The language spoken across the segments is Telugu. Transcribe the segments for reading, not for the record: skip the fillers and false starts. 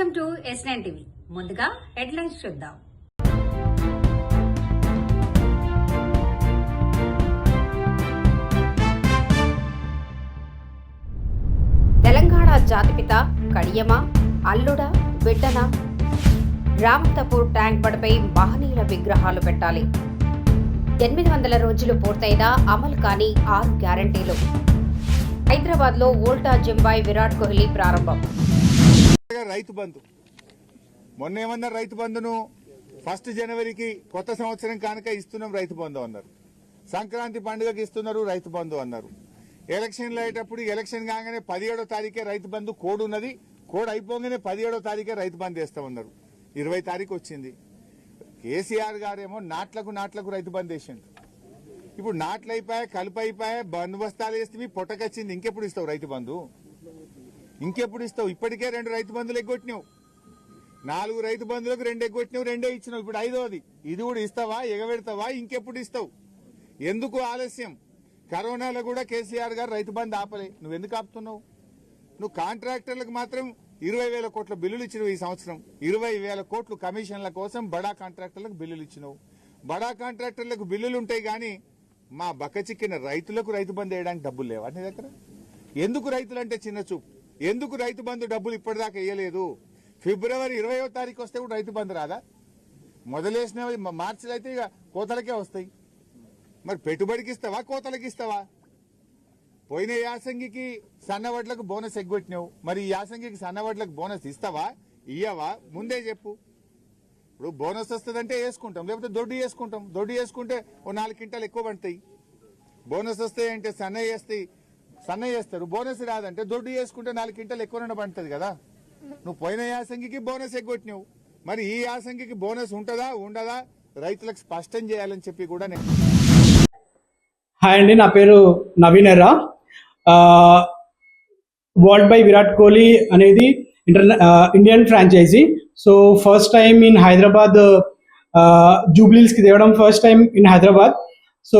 Welcome to S9 TV. ముందుగా హెడ్లైన్స్ చూద్దాం. తెలంగాణ జాతిపిత కడియమా, అల్లుడా, బిడ్డనా? రామంతపూర్ ట్యాంక్ బండ్పై మహనీయుల విగ్రహాలు పెట్టాలి. 800 రోజులు పూర్తయినా అమలు కాని 6 గ్యారంటీలు. హైదరాబాద్ లో వోల్టా జింబాయ్ విరాట్ కోహ్లీ ప్రారంభం. రైతు బంధు మొన్న ఏమన్నారు? రైతు బంధును 1 జనవరికి కొత్త సంవత్సరం కానుక ఇస్తున్నాం రైతు బంధు అన్నారు. సంక్రాంతి పండుగకి ఇస్తున్నారు రైతు బంధు అన్నారు. ఎలక్షన్లు అయ్యేటప్పుడు ఎలక్షన్ కాగానే 17వ తారీఖే రైతు బంధు కోడ్ ఉన్నది, కోడ్ అయిపోగానే 17వ తారీఖే రైతు బంధు వేస్తామన్నారు. 20 తారీఖు వచ్చింది. కేసీఆర్ గారేమో నాట్లకు రైతు బంధు వేసిండు. ఇప్పుడు నాట్లు అయిపోయా, కలుపు అయిపోయా, బంధు బస్తాలు వేస్తే పొట్టకొచ్చింది. ఇంకెప్పుడు ఇస్తావు రైతు బంధు? ఇంకెప్పుడు ఇస్తావు? ఇప్పటికే 2 రైతు బంధులు ఎగ్గొట్టినావు. 4 రైతు బంధులకు 2 ఎగ్గొట్టినావు, 2 ఇచ్చినావు. ఇప్పుడు 5వది. ఇది కూడా ఇస్తావా? ఎగబెడతావా? ఇంకెప్పుడు ఇస్తావు? ఎందుకు ఆలస్యం? కరోనాలో కూడా కేసీఆర్ గారు రైతు బంధు ఆపలే. నువ్వెందుకు ఆపుతున్నావు? నువ్వు కాంట్రాక్టర్లకు మాత్రం 20,000 కోట్ల బిల్లులు ఇచ్చినావు. ఈ సంవత్సరం 20,000 కోట్లు కమిషన్ల కోసం బడా కాంట్రాక్టర్లకు బిల్లులు ఇచ్చినావు. బడా కాంట్రాక్టర్లకు బిల్లులు ఉంటాయి కానీ మా బక్కచిక్కిన రైతులకు రైతు బంధు వేయడానికి డబ్బులు లేవా నీ దగ్గర? ఎందుకు రైతులంటే చిన్న చూపు? ఎందుకు రైతు బంధు డబ్బులు ఇప్పటిదాకా వేయలేదు? ఫిబ్రవరి 20వ తారీఖు వస్తే కూడా రైతు బంధు రాదా? మొదలేసిన మార్చిలో అయితే ఇక కోతలకే వస్తాయి. మరి పెట్టుబడికి ఇస్తావా, కోతలకి ఇస్తావా? పోయిన యాసంగికి సన్నవడ్లకు బోనస్ ఎగ్గొట్టినావు. మరి ఈ యాసంగికి సన్నవడ్లకు బోనస్ ఇస్తావా, ఇయ్యవా? ముందే చెప్పు. ఇప్పుడు బోనస్ వస్తుందంటే వేసుకుంటాం, లేకపోతే దొడ్డు వేసుకుంటాం. దొడ్డు వేసుకుంటే ఓ 4 క్వింటాలు ఎక్కువ పడతాయి. బోనస్ వస్తాయంటే సన్నయ్య వేస్తారు. బోనస్ రాదంటే దొడ్డు వేసుకుంటే 4 క్వింటాలు ఎక్కువ పడుతుంది కదా. నువ్వు పోయిన యాసంగికి బోనస్ ఎగ్గొట్టినావు. మరి ఈ యాసంగికి బోనస్ ఉంటుందా ఉండదా రైతులకు స్పష్టం చేయాలని చెప్పి కూడా నేను. హాయ్ అండి, నా పేరు నవీన్ ఎర్రా. వరల్డ్ బై విరాట్ కోహ్లీ అనేది Indian franchise. So first time in Hyderabad, జూబ్లీస్కి తేవడం first time in Hyderabad. So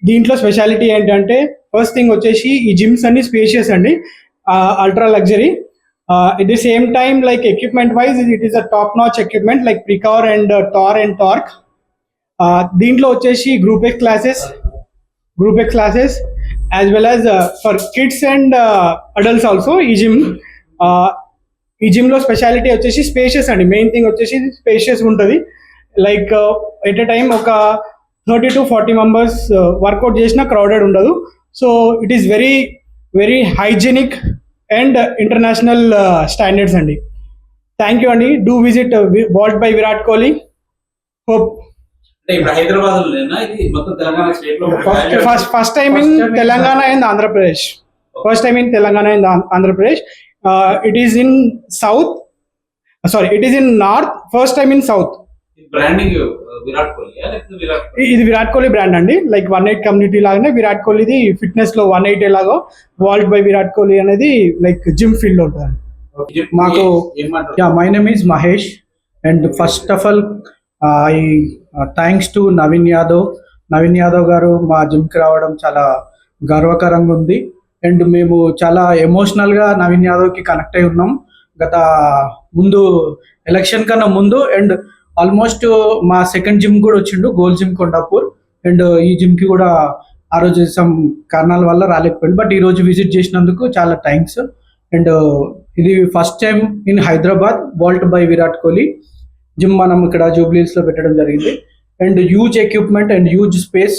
దీంట్లో స్పెషాలిటీ ఏంటంటే, ఫస్ట్ థింగ్ వచ్చేసి ఈ జిమ్స్ అన్ని స్పేషియస్ అండి, ultra luxury. At the same time like equipment wise it is a top notch equipment like Precor and tor and Torque. దీంట్లో వచ్చేసి group X classes as well as for kids and adults also. ఈ జిమ్ లో స్పెషాలిటీ వచ్చేసి స్పేషియస్ అండి. మెయిన్ థింగ్ వచ్చేసి స్పేషియస్ ఉంటుంది. లైక్ ఎట్ ఎ టైమ్ ఒక 30 to 40 మెంబర్స్ వర్కౌట్ చేసినా క్రౌడెడ్ ఉండదు. So it is very very hygienic and international standards అండి. థ్యాంక్ యూ అండి. Do visit world by Virat Kohli. Hope first time in Telangana and Andhra Pradesh. It is in south, sorry, it is in north, first time in south. Branding Virat Kohli ఇది విరాట్ కోహ్లీ బ్రాండ్ అండి. లైక్ 1-8 కమ్యూనిటీ లాగానే విరాట్ కోహ్లీది ఫిట్నెస్ లో 1-8 ఎలాగో వరల్డ్ బై విరాట్ కోహ్లీ అనేది లైక్ జిమ్ ఫీల్డ్ లో ఉంటుంది. మాకు my name is Mahesh and first of all I thanks to Naveen Yadav గారు మా జిమ్కి రావడం చాలా గర్వకరంగా ఉంది. అండ్ మేము చాలా ఎమోషనల్గా నవీన్ యాదవ్కి కనెక్ట్ అయి ఉన్నాం ముందు ఎలక్షన్ కన్నా ముందు. అండ్ ఆల్మోస్ట్ మా సెకండ్ జిమ్ కూడా వచ్చిండు, గోల్ జిమ్ కొండాపూర్. అండ్ ఈ జిమ్కి కూడా ఆ రోజు సమ్ కారణాల వల్ల రాలేకపోయింది, బట్ ఈరోజు విజిట్ చేసినందుకు చాలా థ్యాంక్స్. అండ్ ఇది first time in Hyderabad world by Virat Kohli gym మనం ఇక్కడ జూబ్లీస్లో పెట్టడం జరిగింది. And huge equipment and huge space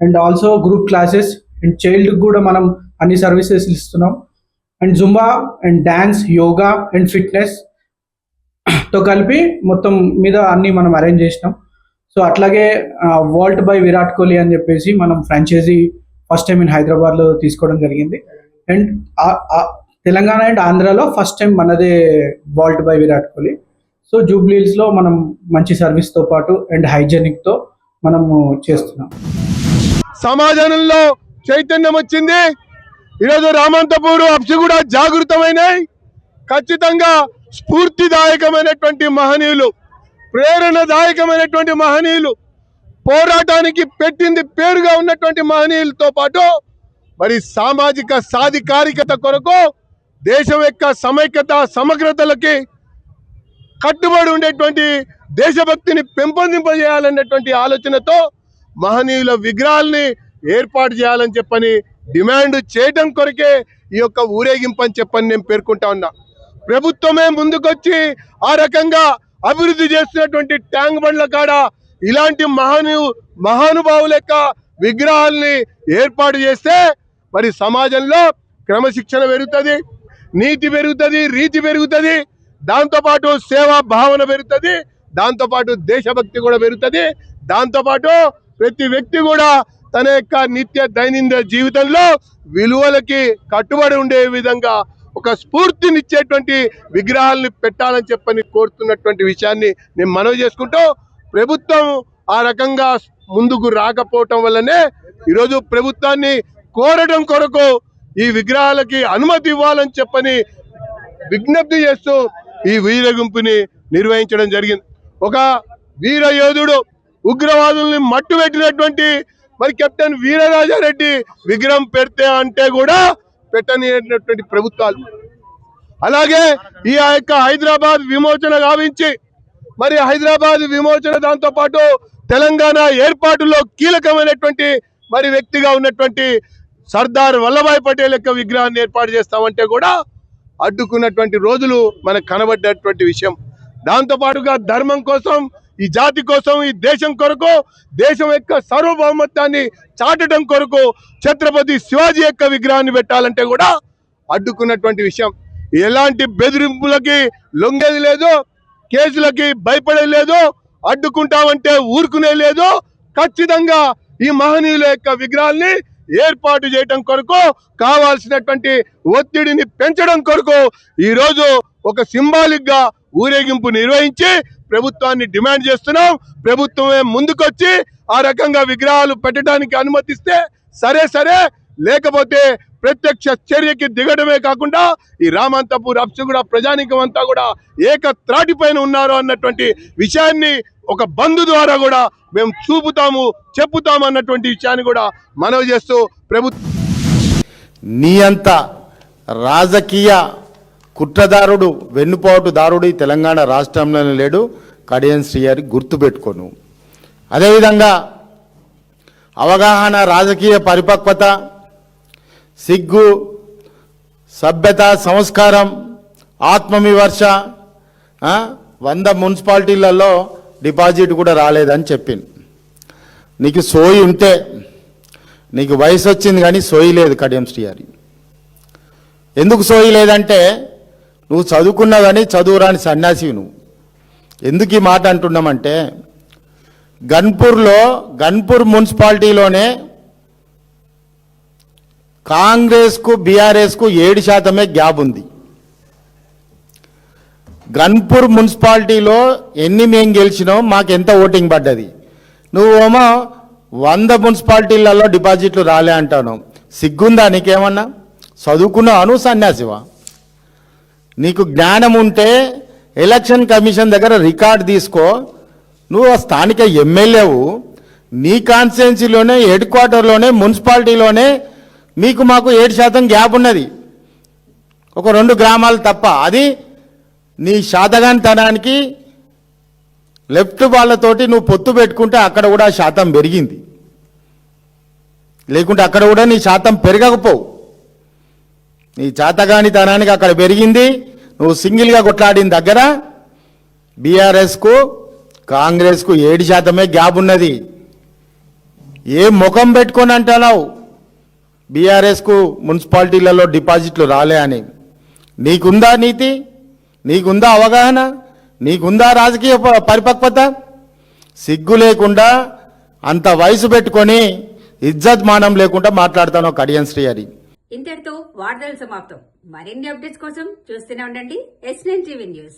and also group classes and చైల్డ్కి కూడా మనం అన్ని సర్వీసెస్ ఇస్తున్నాం. And Zumba and dance, yoga and fitness తో కలిపి మొత్తం మీద అన్ని మనం అరేంజ్ చేసినాం. సో అట్లాగే వరల్డ్ బై విరాట్ కోహ్లీ అని చెప్పేసి మనం ఫ్రాంచైజీ ఫస్ట్ టైం ఇన్ హైదరాబాద్లో తీసుకోవడం జరిగింది. అండ్ తెలంగాణ అండ్ ఆంధ్రాలో ఫస్ట్ టైం మనదే world by Virat Kohli. So జూబ్లీస్లో మనం మంచి సర్వీస్తో పాటు అండ్ హైజెనిక్తో మనము చేస్తున్నాం. సమాజంలో చైతన్యం వచ్చింది. ఈరోజు రామంతపూర్, అప్సిగూడ జాగృతమైనాయి. ఖచ్చితంగా స్ఫూర్తిదాయకమైనటువంటి మహనీయులు, ప్రేరణదాయకమైనటువంటి మహనీయులు, పోరాటానికి పెట్టింది పేరుగా ఉన్నటువంటి మహనీయులతో పాటు మరి సామాజిక సాధికారికత కొరకు, దేశం యొక్క సమైక్యత సమగ్రతలకి కట్టుబడి ఉండేటువంటి దేశభక్తిని పెంపొందింపజేయాలనేటువంటి ఆలోచనతో మహనీయుల విగ్రహాల్ని ఏర్పాటు చేయాలని చెప్పని డిమాండ్ చేయడం కొరకే ఈ యొక్క ఊరేగింపు అని చెప్పని నేను పేర్కొంటా ఉన్నా. ప్రభుత్వమే ముందుకొచ్చి ఆ రకంగా అభివృద్ధి చేస్తున్నటువంటి ట్యాంక్ బండ్ల కాడ ఇలాంటి మహానుభావుల యొక్క విగ్రహాల్ని ఏర్పాటు చేస్తే మరి సమాజంలో క్రమశిక్షణ పెరుగుతుంది, నీతి పెరుగుతుంది, రీతి పెరుగుతుంది, దాంతోపాటు సేవా భావన పెరుగుతుంది, దాంతోపాటు దేశభక్తి కూడా పెరుగుతుంది, దాంతోపాటు ప్రతి వ్యక్తి కూడా తన యొక్క నిత్య దైనందిన జీవితంలో విలువలకి కట్టుబడి ఉండే విధంగా ఒక స్ఫూర్తినిచ్చేటువంటి విగ్రహాలని పెట్టాలని చెప్పని కోరుతున్నటువంటి విషయాన్ని నేను మనవి చేసుకుంటూ, ప్రభుత్వం ఆ రకంగా ముందుకు రాకపోవటం వల్లనే ఈరోజు ప్రభుత్వాన్ని కోరడం కొరకు ఈ విగ్రహాలకి అనుమతి ఇవ్వాలని చెప్పని విజ్ఞప్తి చేస్తూ ఈ వీరగుంపుని నిర్వహించడం జరిగింది. ఒక వీర యోధుడు ఉగ్రవాదుల్ని మట్టుపెట్టినటువంటి మరి కెప్టెన్ వీరరాజారెడ్డి విగ్రహం పెడితే అంటే కూడా పెట్టనిటువంటి ప్రభుత్వాలు, అలాగే ఈ యొక్క హైదరాబాద్ విమోచన గావించి మరి హైదరాబాద్ విమోచన దాంతో పాటు తెలంగాణ ఏర్పాటులో కీలకమైనటువంటి మరి వ్యక్తిగా ఉన్నటువంటి సర్దార్ వల్లభాయ్ పటేల్ యొక్క విగ్రహాన్ని ఏర్పాటు చేస్తామంటే కూడా అడ్డుకున్నటువంటి రోజులు మనకు కనబడ్డటువంటి విషయం. దాంతో పాటుగా ధర్మం కోసం, ఈ జాతి కోసం, ఈ దేశం కొరకు, దేశం యొక్క సార్వభౌమత్వాన్ని చాటడం కొరకు ఛత్రపతి శివాజీ యొక్క విగ్రహాన్ని పెట్టాలంటే కూడా అడ్డుకున్నటువంటి విషయం. ఎలాంటి బెదిరింపులకి లొంగేది లేదు, కేసులకి భయపడేది లేదు, అడ్డుకుంటామంటే ఊరుకునే లేదు. ఖచ్చితంగా ఈ మహనీయుల యొక్క విగ్రహాల్ని ఏర్పాటు చేయడం కొరకు కావాల్సినటువంటి ఒత్తిడిని పెంచడం కొరకు ఈరోజు ఒక సింబాలిక్ గా ఊరేగింపు నిర్వహించి ప్రభుత్వాన్ని డిమాండ్ చేస్తున్నాం. ప్రభుత్వమే ముందుకొచ్చి ఆ రకంగా విగ్రహాలు పెట్టడానికి అనుమతిస్తే సరే, లేకపోతే ప్రత్యక్ష చర్యకి దిగడమే కాకుండా ఈ రామంతపూర్ అప్సిగూడ ప్రజానీకం అంతా కూడా ఏక త్రాటిపైన ఉన్నారు అన్నటువంటి విషయాన్ని ఒక బంధు ద్వారా కూడా మేము చెప్పుతాము అన్నటువంటి విషయాన్ని కూడా మనవి చేస్తూ ప్రభుత్వం నీ అంత రాజకీయ కుట్రదారుడు, వెన్నుపోటుదారుడు ఈ తెలంగాణ రాష్ట్రంలోనే లేడు. కడియం శ్రీహరి గుర్తుపెట్టుకోను. అదేవిధంగా అవగాహన, రాజకీయ పరిపక్వత, సిగ్గు, సభ్యత, సంస్కారం, ఆత్మవిమర్శ, 100 మున్సిపాలిటీలలో డిపాజిట్ కూడా రాలేదని చెప్పింది. నీకు సోయి ఉంటే, నీకు వయసు వచ్చింది కానీ సోయి లేదు కడియం శ్రీహరి. ఎందుకు సోయి లేదంటే నువ్వు చదువుకున్నావు కానీ చదువురాని సన్యాసివి నువ్వు. ఎందుకు ఈ మాట అంటున్నామంటే గన్పూర్ మున్సిపాలిటీలోనే కాంగ్రెస్కు బీఆర్ఎస్కు 7% గ్యాప్ ఉంది. గన్పూర్ మున్సిపాలిటీలో ఎన్ని మేము గెలిచినాం, మాకు ఎంత ఓటింగ్ పడ్డది. నువ్వేమో 100 మున్సిపాలిటీలలో డిపాజిట్లు రాలే అంటాను. సిగ్గుందా నీకేమన్నా? చదువుకున్నావు నువ్వు సన్యాసివా? నీకు జ్ఞానం ఉంటే ఎలక్షన్ కమిషన్ దగ్గర రికార్డు తీసుకో. నువ్వు స్థానిక ఎమ్మెల్యేవు, నీ కాన్స్టిట్యున్సీలోనే హెడ్ క్వార్టర్లోనే మున్సిపాలిటీలోనే మాకు 7% గ్యాప్ ఉన్నది, ఒక 2 గ్రామాలు తప్ప. అది నీ శాతగానితనానికి లెఫ్ట్ వాళ్ళతోటి నువ్వు పొత్తు పెట్టుకుంటే అక్కడ కూడా శాతం పెరిగింది, లేకుంటే అక్కడ కూడా నీ శాతం పెరగకపోవు. నీ శాతగానితనానికి అక్కడ పెరిగింది. నువ్వు సింగిల్గా కొట్లాడిన దగ్గర బీఆర్ఎస్కు కాంగ్రెస్కు 7% గ్యాప్ ఉన్నది. ఏ ముఖం పెట్టుకొని అంటున్నావు బీఆర్ఎస్కు మున్సిపాలిటీలలో డిపాజిట్లు రాలే అని? నీకుందా నీతి? నీకుందా అవగాహన? నీకుందా రాజకీయ పరిపక్వత? సిగ్గు లేకుండా అంత వయసు పెట్టుకొని ఇజ్జత్ మానం లేకుండా మాట్లాడుతాను కడియం శ్రీహరి. ఇంతటితో వార్తలు సమాప్తం. మరిన్ని అప్డేట్స్ కోసం చూస్తూనే ఉండండి S9 TV న్యూస్.